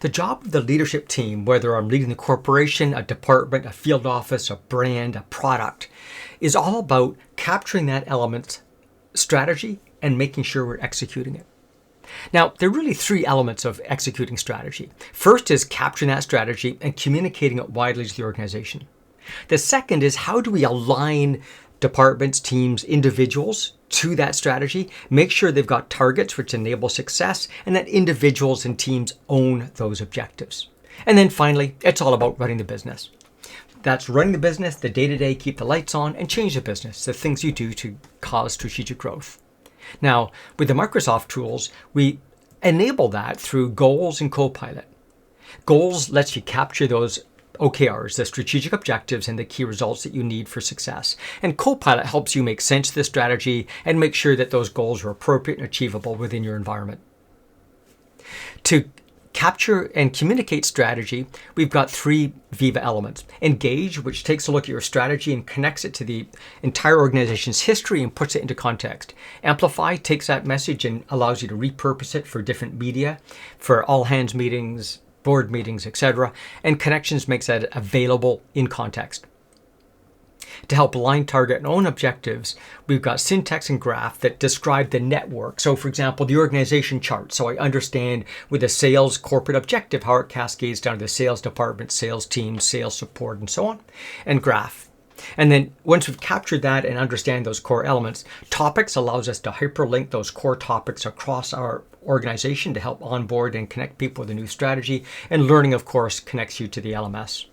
The job of the leadership team, whether I'm leading the corporation, a department, a field office, a brand, a product, is all about capturing that element strategy and making sure we're executing it. Now, there are really three elements of executing strategy. First is capturing that strategy and communicating it widely to the organization. The second is how do we align departments, teams, individuals to that strategy, make sure they've got targets which enable success, and that individuals and teams own those objectives. And then finally, it's all about running the business. That's running the business, the day-to-day, keep the lights on, and change the business, the things you do to cause strategic growth. Now, with the Microsoft tools, we enable that through Goals and Copilot. Goals lets you capture those OKRs, the strategic objectives and the key results that you need for success. And Copilot helps you make sense of the strategy and make sure that those goals are appropriate and achievable within your environment. To capture and communicate strategy, we've got three Viva elements. Engage, which takes a look at your strategy and connects it to the entire organization's history and puts it into context. Amplify takes that message and allows you to repurpose it for different media, for all hands meetings, board meetings, etc. And Connections makes that available in context. To help align, target, and own objectives, we've got syntax and graph that describe the network. So for example, the organization chart. So I understand with a sales corporate objective, how it cascades down to the sales department, sales team, sales support, and so on, and graph. And then once we've captured that and understand those core elements, topics allows us to hyperlink those core topics across our organization to help onboard and connect people with a new strategy. And learning, of course, connects you to the LMS.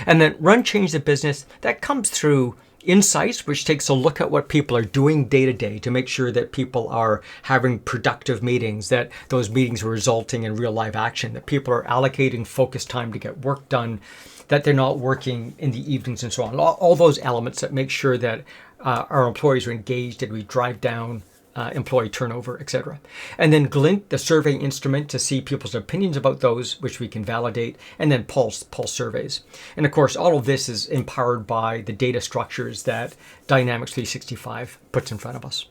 And then run, change the business. That comes through insights, which takes a look at what people are doing day to day to make sure that people are having productive meetings, that those meetings are resulting in real live action, that people are allocating focused time to get work done, that they're not working in the evenings and so on. All those elements that make sure that our employees are engaged and we drive down employee turnover, etc. And then Glint, the survey instrument to see people's opinions about those, which we can validate, and then pulse surveys. And of course, all of this is empowered by the data structures that Dynamics 365 puts in front of us.